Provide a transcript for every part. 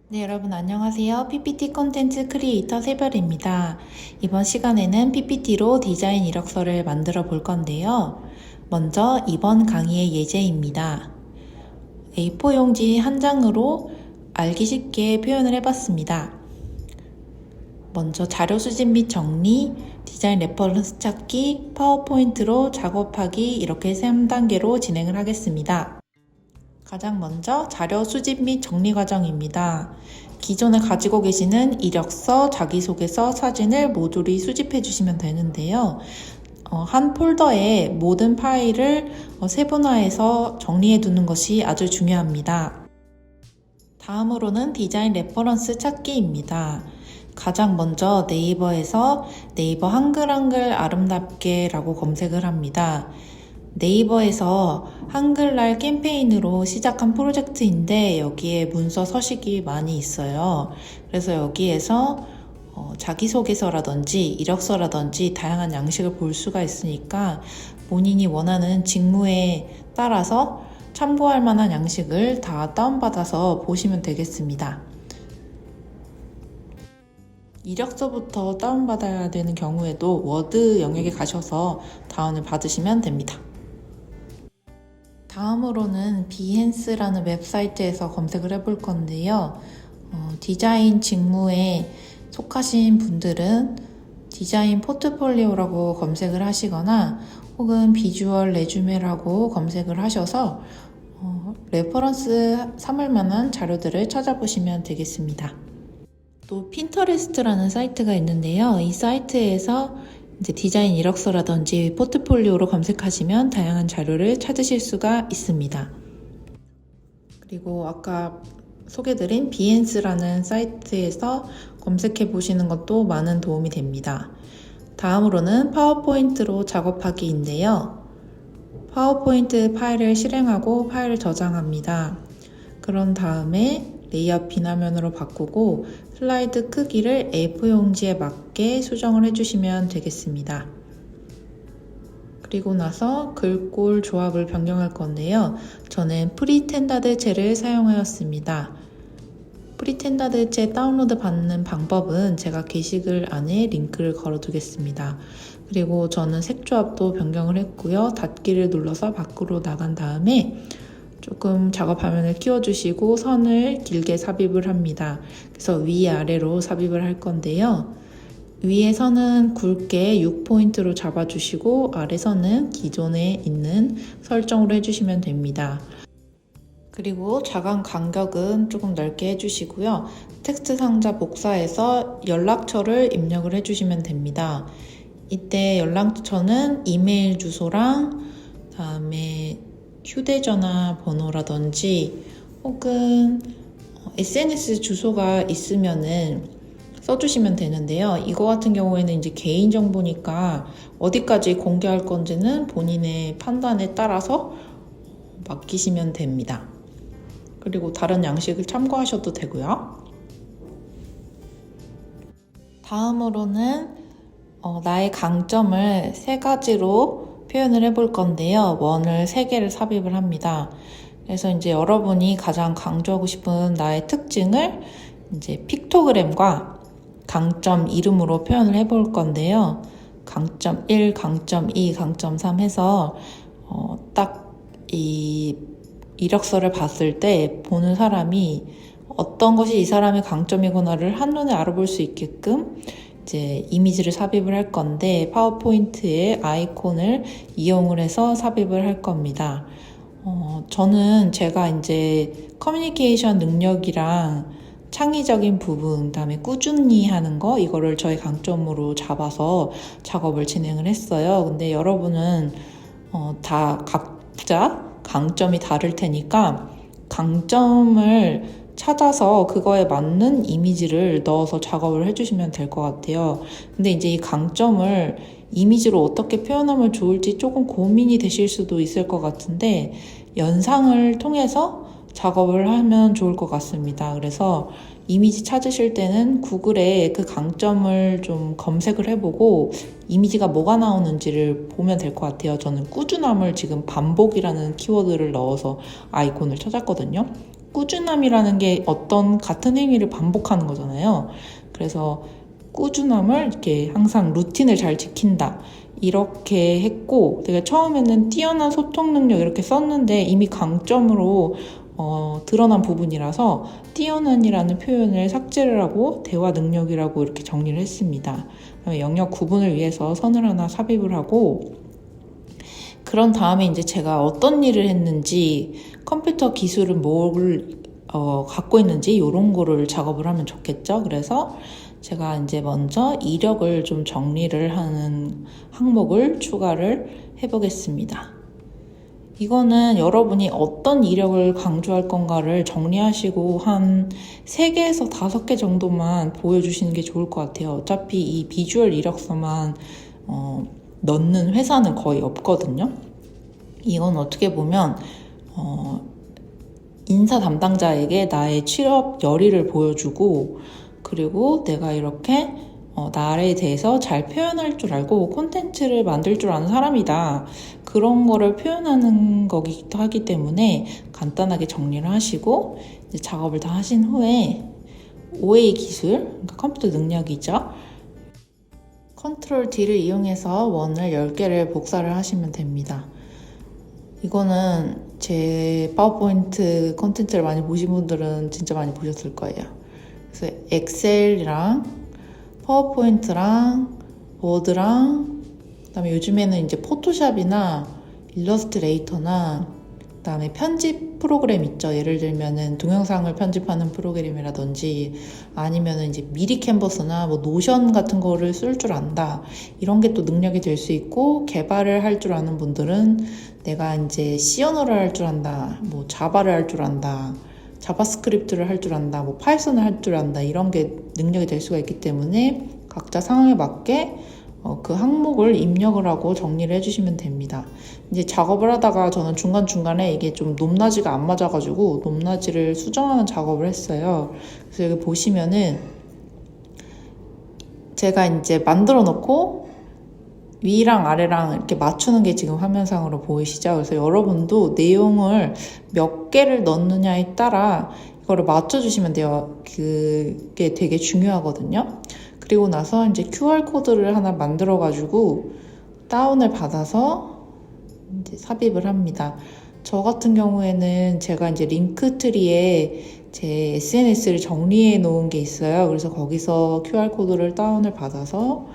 네, 여러분 안녕하세요. PPT 콘텐츠 크리에이터 세별입니다. 이번 시간에는 PPT로 디자인 이력서를 만들어 볼 건데요. 먼저 이번 강의의 예제입니다. A4 용지 한 장으로 알기 쉽게 표현을 해봤습니다. 먼저 자료 수집 및 정리, 디자인 레퍼런스 찾기, 파워포인트로 작업하기 이렇게 3단계로 진행을 하겠습니다. 가장 먼저 자료 수집 및 정리 과정입니다. 기존에 가지고 계시는 이력서, 자기소개서, 사진을 모조리 수집해 주시면 되는데요. 한 폴더에 모든 파일을 세분화해서 정리해 두는 것이 아주 중요합니다. 다음으로는 디자인 레퍼런스 찾기입니다. 가장 먼저 네이버에서 네이버 한글 아름답게 라고 검색을 합니다. 네이버에서 한글날 캠페인으로 시작한 프로젝트인데 여기에 문서 서식이 많이 있어요. 그래서 여기에서 자기소개서라든지 이력서라든지 다양한 양식을 볼 수가 있으니까 본인이 원하는 직무에 따라서 참고할 만한 양식을 다 다운받아서 보시면 되겠습니다. 이력서부터 다운받아야 되는 경우에도 워드 영역에 가셔서 다운을 받으시면 됩니다. 다음으로는 비헨스라는 웹사이트에서 검색을 해볼 건데요. 디자인 직무에 속하신 분들은 디자인 포트폴리오라고 검색을 하시거나 혹은 비주얼 레주메라고 검색을 하셔서 레퍼런스 삼을 만한 자료들을 찾아보시면 되겠습니다. 또 핀터레스트라는 사이트가 있는데요. 이 사이트에서 이제 디자인 이력서라든지 포트폴리오로 검색하시면 다양한 자료를 찾으실 수가 있습니다. 그리고 아까 소개드린 비헨스라는 사이트에서 검색해 보시는 것도 많은 도움이 됩니다. 다음으로는 파워포인트로 작업하기인데요. 파워포인트 파일을 실행하고 파일을 저장합니다. 그런 다음에 레이아웃 비나면으로 바꾸고 슬라이드 크기를 A4 용지에 맞게 수정을 해주시면 되겠습니다. 그리고 나서 글꼴 조합을 변경할 건데요. 저는 프리텐다드체를 사용하였습니다. 프리텐다드체 다운로드 받는 방법은 제가 게시글 안에 링크를 걸어 두겠습니다. 그리고 저는 색 조합도 변경을 했고요. 닫기를 눌러서 밖으로 나간 다음에 조금 작업 화면을 키워주시고 선을 길게 삽입을 합니다. 그래서 위아래로 삽입을 할 건데요. 위에 선은 굵게 6포인트로 잡아주시고 아래 선은 기존에 있는 설정으로 해주시면 됩니다. 그리고 자간 간격은 조금 넓게 해주시고요. 텍스트 상자 복사해서 연락처를 입력을 해주시면 됩니다. 이때 연락처는 이메일 주소랑 다음에 휴대전화 번호라든지 혹은 SNS 주소가 있으면은 써주시면 되는데요. 이거 같은 경우에는 이제 개인정보니까 어디까지 공개할 건지는 본인의 판단에 따라서 맡기시면 됩니다. 그리고 다른 양식을 참고하셔도 되고요. 다음으로는 나의 강점을 3가지로 표현을 해볼 건데요. 원을 3개를 삽입을 합니다. 그래서 이제 여러분이 가장 강조하고 싶은 나의 특징을 이제 픽토그램과 강점 이름으로 표현을 해볼 건데요. 강점 1, 강점 2, 강점 3 해서 딱 이 이력서를 봤을 때 보는 사람이 어떤 것이 이 사람의 강점이구나를 한눈에 알아볼 수 있게끔 이제 이미지를 삽입을 할 건데 파워포인트에 아이콘을 이용을 해서 삽입을 할 겁니다. 저는 제가 이제 커뮤니케이션 능력이랑 창의적인 부분, 그다음에 꾸준히 하는 거 이거를 저의 강점으로 잡아서 작업을 진행을 했어요. 근데 여러분은 다 각자 강점이 다를 테니까 강점을 찾아서 그거에 맞는 이미지를 넣어서 작업을 해주시면 될 것 같아요. 근데 이제 이 강점을 이미지로 어떻게 표현하면 좋을지 조금 고민이 되실 수도 있을 것 같은데 연상을 통해서 작업을 하면 좋을 것 같습니다. 그래서 이미지 찾으실 때는 구글에 그 강점을 좀 검색을 해보고 이미지가 뭐가 나오는지를 보면 될 것 같아요. 저는 꾸준함을 지금 반복이라는 키워드를 넣어서 아이콘을 찾았거든요. 꾸준함이라는 게 어떤 같은 행위를 반복하는 거잖아요. 그래서 꾸준함을 이렇게 항상 루틴을 잘 지킨다. 이렇게 했고, 내가 처음에는 뛰어난 소통 능력 이렇게 썼는데 이미 강점으로 드러난 부분이라서 뛰어난이라는 표현을 삭제를 하고 대화 능력이라고 이렇게 정리를 했습니다. 그다음에 영역 구분을 위해서 선을 하나 삽입을 하고, 그런 다음에 이제 제가 어떤 일을 했는지, 컴퓨터 기술은 뭘 갖고 있는지 이런 거를 작업을 하면 좋겠죠. 그래서 제가 이제 먼저 이력을 좀 정리를 하는 항목을 추가를 해보겠습니다. 이거는 여러분이 어떤 이력을 강조할 건가를 정리하시고 한 3개에서 5개 정도만 보여주시는 게 좋을 것 같아요. 어차피 이 비주얼 이력서만 넣는 회사는 거의 없거든요. 이건 어떻게 보면 인사 담당자에게 나의 취업 열의를 보여주고, 그리고 내가 이렇게 나에 대해서 잘 표현할 줄 알고 콘텐츠를 만들 줄 아는 사람이다. 그런 거를 표현하는 거기도 하기 때문에 간단하게 정리를 하시고, 이제 작업을 다 하신 후에 OA 기술, 그러니까 컴퓨터 능력이죠. 컨트롤 D를 이용해서 원을 10개를 복사를 하시면 됩니다. 이거는 제 파워포인트 콘텐츠를 많이 보신 분들은 진짜 많이 보셨을 거예요. 그래서 엑셀이랑 파워포인트랑 워드랑, 그다음에 요즘에는 이제 포토샵이나 일러스트레이터나, 그다음에 편집 프로그램 있죠. 예를 들면은 동영상을 편집하는 프로그램이라든지, 아니면은 이제 미리 캔버스나 뭐 노션 같은 거를 쓸 줄 안다. 이런 게 또 능력이 될 수 있고, 개발을 할 줄 아는 분들은 내가 이제 C 언어를 할 줄 안다, 뭐 자바를 할 줄 안다, 자바스크립트를 할 줄 안다, 뭐 파이썬을 할 줄 안다, 이런 게 능력이 될 수가 있기 때문에 각자 상황에 맞게 그 항목을 입력을 하고 정리를 해주시면 됩니다. 이제 작업을 하다가 저는 중간중간에 이게 좀 높낮이가 안 맞아가지고 높낮이를 수정하는 작업을 했어요. 그래서 여기 보시면은 제가 이제 만들어 놓고 위랑 아래랑 이렇게 맞추는 게 지금 화면상으로 보이시죠? 그래서 여러분도 내용을 몇 개를 넣느냐에 따라 이거를 맞춰주시면 돼요. 그게 되게 중요하거든요. 그리고 나서 이제 QR코드를 하나 만들어가지고 다운을 받아서 이제 삽입을 합니다. 저 같은 경우에는 제가 이제 링크트리에 제 SNS를 정리해 놓은 게 있어요. 그래서 거기서 QR코드를 다운을 받아서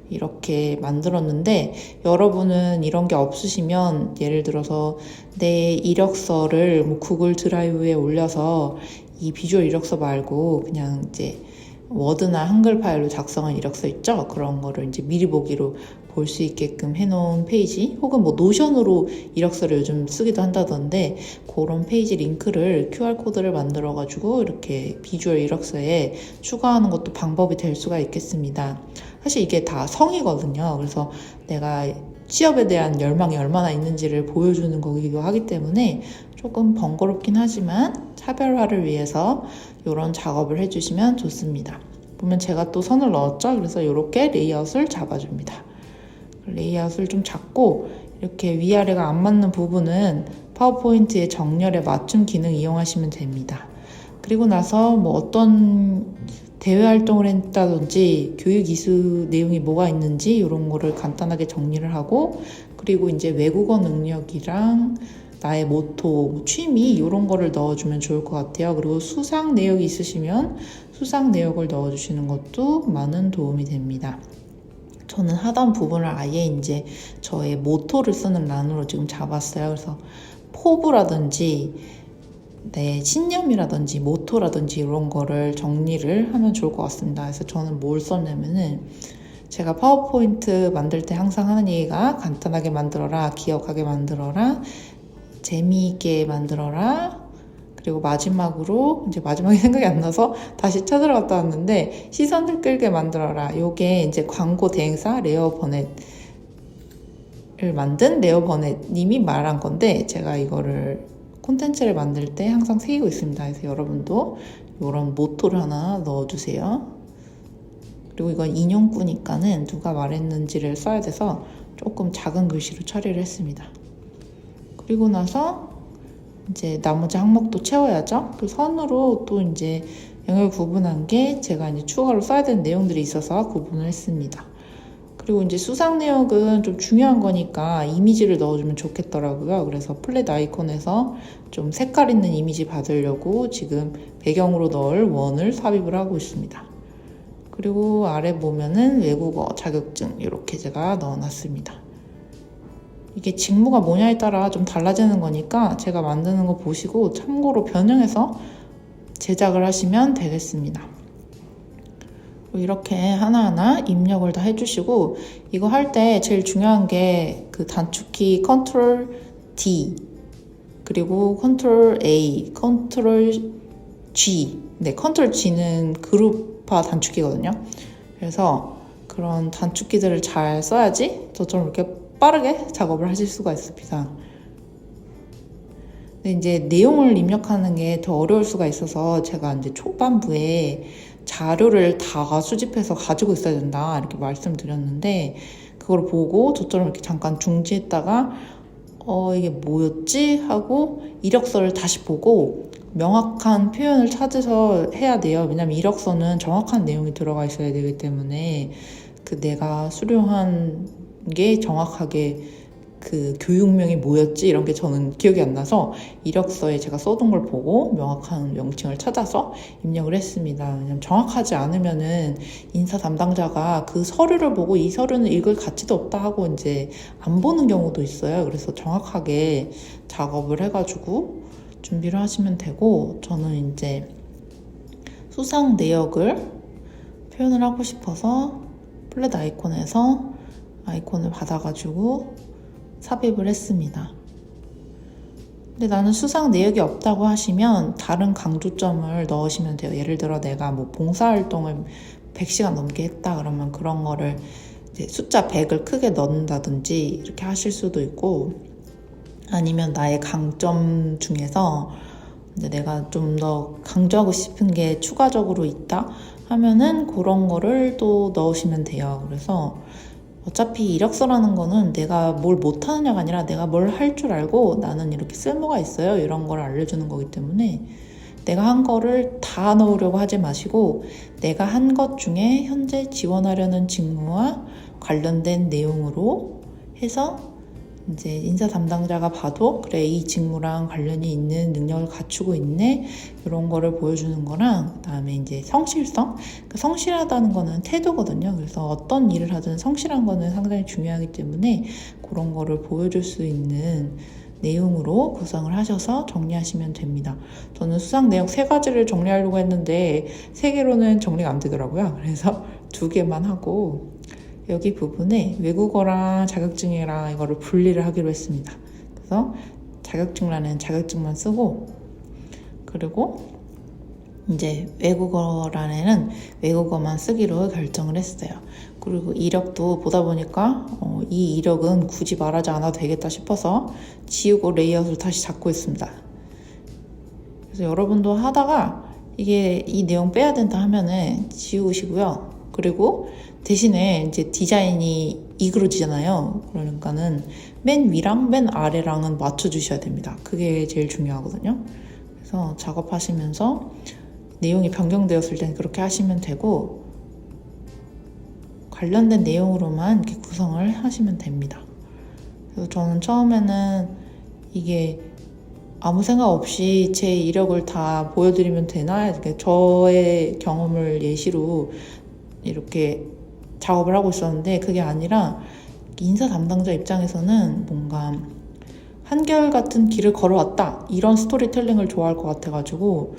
이렇게 만들었는데, 여러분은 이런 게 없으시면 예를 들어서 내 이력서를 뭐 구글 드라이브에 올려서 이 비주얼 이력서 말고 그냥 이제 워드나 한글 파일로 작성한 이력서 있죠? 그런 거를 이제 미리 보기로 볼 수 있게끔 해놓은 페이지, 혹은 뭐 노션으로 이력서를 요즘 쓰기도 한다던데, 그런 페이지 링크를 QR코드를 만들어가지고 이렇게 비주얼 이력서에 추가하는 것도 방법이 될 수가 있겠습니다. 사실 이게 다 성이거든요. 그래서 내가 취업에 대한 열망이 얼마나 있는지를 보여주는 거기도 하기 때문에 조금 번거롭긴 하지만 차별화를 위해서 이런 작업을 해주시면 좋습니다. 보면 제가 또 선을 넣었죠. 그래서 이렇게 레이아웃을 잡아줍니다. 레이아웃을 좀 잡고, 이렇게 위아래가 안 맞는 부분은 파워포인트의 정렬에 맞춤 기능 이용하시면 됩니다. 그리고 나서 뭐 어떤 대외 활동을 했다든지 교육 이수 내용이 뭐가 있는지 이런 거를 간단하게 정리를 하고, 그리고 이제 외국어 능력이랑 나의 모토, 취미 이런 거를 넣어주면 좋을 것 같아요. 그리고 수상 내역이 있으시면 수상 내역을 넣어주시는 것도 많은 도움이 됩니다. 저는 하단 부분을 아예 이제 저의 모토를 쓰는 란으로 지금 잡았어요. 그래서 포부라든지 내 신념이라든지 모토라든지 이런 거를 정리를 하면 좋을 것 같습니다. 그래서 저는 뭘 썼냐면은, 제가 파워포인트 만들 때 항상 하는 얘기가 간단하게 만들어라, 기억하게 만들어라, 재미있게 만들어라, 그리고 마지막으로, 이제 마지막에 생각이 안 나서 다시 찾으러 갔다 왔는데, 시선을 끌게 만들어라. 요게 이제 광고 대행사 레어 버넷을 만든 레어 버넷 님이 말한 건데, 제가 이거를 콘텐츠를 만들 때 항상 새기고 있습니다. 그래서 여러분도 이런 모토를 하나 넣어주세요. 그리고 이건 인용구니까는 누가 말했는지를 써야 돼서 조금 작은 글씨로 처리를 했습니다. 그리고 나서 이제 나머지 항목도 채워야죠. 그 선으로 또 이제 영역을 구분한 게 제가 이제 추가로 써야 되는 내용들이 있어서 구분을 했습니다. 그리고 이제 수상 내역은 좀 중요한 거니까 이미지를 넣어주면 좋겠더라고요. 그래서 플랫 아이콘에서 좀 색깔 있는 이미지 받으려고 지금 배경으로 넣을 원을 삽입을 하고 있습니다. 그리고 아래 보면은 외국어 자격증 이렇게 제가 넣어놨습니다. 이게 직무가 뭐냐에 따라 좀 달라지는 거니까 제가 만드는 거 보시고 참고로 변형해서 제작을 하시면 되겠습니다. 이렇게 하나하나 입력을 다 해주시고, 이거 할 때 제일 중요한 게 그 단축키 컨트롤 D 그리고 컨트롤 A, 컨트롤 G. 네, 컨트롤 G는 그룹화 단축키거든요. 그래서 그런 단축키들을 잘 써야지 저처럼 이렇게 빠르게 작업을 하실 수가 있습니다. 근데 이제 내용을 입력하는 게 더 어려울 수가 있어서 제가 이제 초반부에 자료를 다 수집해서 가지고 있어야 된다 이렇게 말씀드렸는데, 그걸 보고 저처럼 이렇게 잠깐 중지했다가 이게 뭐였지? 하고 이력서를 다시 보고 명확한 표현을 찾아서 해야 돼요. 왜냐면 이력서는 정확한 내용이 들어가 있어야 되기 때문에 그 내가 수료한 게 정확하게 그 교육명이 뭐였지 이런 게 저는 기억이 안 나서 이력서에 제가 써둔 걸 보고 명확한 명칭을 찾아서 입력을 했습니다. 왜냐면 정확하지 않으면은 인사 담당자가 그 서류를 보고 이 서류는 읽을 가치도 없다 하고 이제 안 보는 경우도 있어요. 그래서 정확하게 작업을 해가지고 준비를 하시면 되고, 저는 이제 수상 내역을 표현을 하고 싶어서 플랫 아이콘에서 아이콘을 받아가지고 삽입을 했습니다. 근데 나는 수상 내역이 없다고 하시면 다른 강조점을 넣으시면 돼요. 예를 들어 내가 뭐 봉사활동을 100시간 넘게 했다 그러면 그런 거를 이제 숫자 100을 크게 넣는다든지 이렇게 하실 수도 있고, 아니면 나의 강점 중에서 이제 내가 좀 더 강조하고 싶은 게 추가적으로 있다 하면은 그런 거를 또 넣으시면 돼요. 그래서 어차피 이력서라는 거는 내가 뭘 못하느냐가 아니라 내가 뭘 할 줄 알고 나는 이렇게 쓸모가 있어요 이런 걸 알려주는 거기 때문에 내가 한 거를 다 넣으려고 하지 마시고, 내가 한 것 중에 현재 지원하려는 직무와 관련된 내용으로 해서 이제 인사 담당자가 봐도 그래 이 직무랑 관련이 있는 능력을 갖추고 있네 이런 거를 보여주는 거랑, 그다음에 이제 성실성, 그러니까 성실하다는 거는 태도거든요. 그래서 어떤 일을 하든 성실한 거는 상당히 중요하기 때문에 그런 거를 보여줄 수 있는 내용으로 구성을 하셔서 정리하시면 됩니다. 저는 수상 내역 3가지를 정리하려고 했는데 3개로는 정리가 안 되더라고요. 그래서 2개만 하고 여기 부분에 외국어랑 자격증이랑 이거를 분리를 하기로 했습니다. 그래서 자격증란에는 자격증만 쓰고, 그리고 이제 외국어란에는 외국어만 쓰기로 결정을 했어요. 그리고 이력도 보다 보니까 이 이력은 굳이 말하지 않아도 되겠다 싶어서 지우고 레이아웃을 다시 잡고 있습니다. 그래서 여러분도 하다가 이게 이 내용 빼야 된다 하면은 지우시고요. 그리고 대신에 이제 디자인이 이그러지잖아요. 그러니까는 맨 위랑 맨 아래랑은 맞춰주셔야 됩니다. 그게 제일 중요하거든요. 그래서 작업하시면서 내용이 변경되었을 때는 그렇게 하시면 되고, 관련된 내용으로만 이렇게 구성을 하시면 됩니다. 그래서 저는 처음에는 이게 아무 생각 없이 제 이력을 다 보여드리면 되나? 이렇게 저의 경험을 예시로 이렇게 작업을 하고 있었는데, 그게 아니라 인사 담당자 입장에서는 뭔가 한결같은 길을 걸어왔다 이런 스토리텔링을 좋아할 것 같아가지고,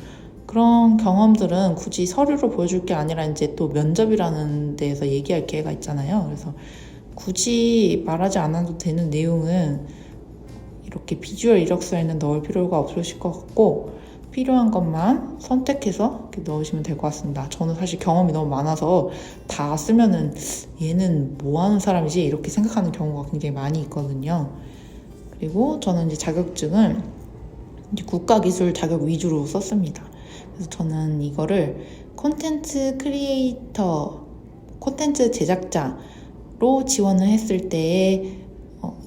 그런 경험들은 굳이 서류로 보여줄 게 아니라 이제 또 면접이라는 데에서 얘기할 기회가 있잖아요. 그래서 굳이 말하지 않아도 되는 내용은 이렇게 비주얼 이력서에는 넣을 필요가 없으실 것 같고, 필요한 것만 선택해서 이렇게 넣으시면 될 것 같습니다. 저는 사실 경험이 너무 많아서 다 쓰면은 얘는 뭐 하는 사람이지 이렇게 생각하는 경우가 굉장히 많이 있거든요. 그리고 저는 이제 자격증은 이제 국가기술 자격 위주로 썼습니다. 그래서 저는 이거를 콘텐츠 크리에이터, 콘텐츠 제작자로 지원을 했을 때에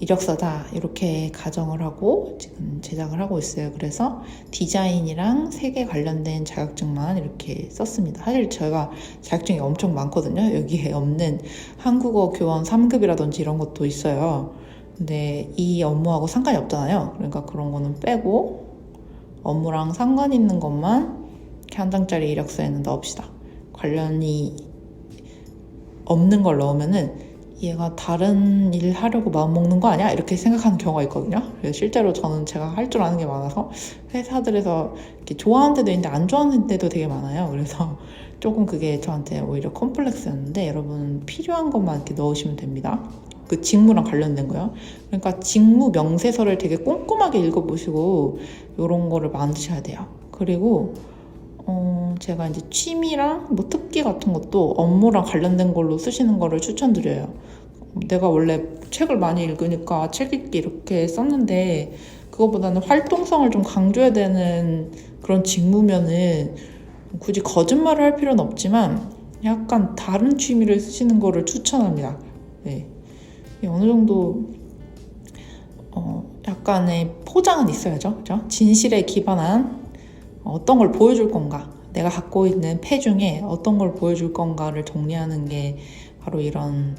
이력서다 이렇게 가정을 하고 지금 제작을 하고 있어요. 그래서 디자인이랑 세계 관련된 자격증만 이렇게 썼습니다. 사실 저희가 자격증이 엄청 많거든요. 여기에 없는 한국어 교원 3급이라든지 이런 것도 있어요. 근데 이 업무하고 상관이 없잖아요. 그러니까 그런 거는 빼고 업무랑 상관 있는 것만 이렇게 한 장짜리 이력서에는 넣읍시다. 관련이 없는 걸 넣으면은 얘가 다른 일 하려고 마음먹는 거 아니야? 이렇게 생각하는 경우가 있거든요. 그래서 실제로 저는 제가 할 줄 아는 게 많아서 회사들에서 이렇게 좋아하는 데도 있는데 안 좋아하는 데도 되게 많아요. 그래서 조금 그게 저한테 오히려 컴플렉스였는데 여러분 필요한 것만 이렇게 넣으시면 됩니다. 그 직무랑 관련된 거요. 그러니까 직무 명세서를 되게 꼼꼼하게 읽어보시고 이런 거를 만드셔야 돼요. 그리고 제가 이제 취미랑 뭐 특기 같은 것도 업무랑 관련된 걸로 쓰시는 거를 추천드려요. 내가 원래 책을 많이 읽으니까 책 읽기 이렇게 썼는데 그거보다는 활동성을 좀 강조해야 되는 그런 직무면은 굳이 거짓말을 할 필요는 없지만 약간 다른 취미를 쓰시는 거를 추천합니다. 네. 어느 정도 약간의 포장은 있어야죠. 그죠? 진실에 기반한 어떤 걸 보여줄 건가, 내가 갖고 있는 패 중에 어떤 걸 보여줄 건가를 정리하는 게 바로 이런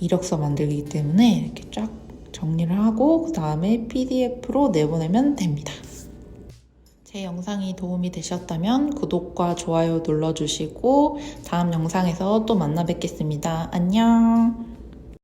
이력서 만들기 때문에 이렇게 쫙 정리를 하고 그 다음에 PDF로 내보내면 됩니다. 제 영상이 도움이 되셨다면 구독과 좋아요 눌러주시고 다음 영상에서 또 만나 뵙겠습니다. 안녕.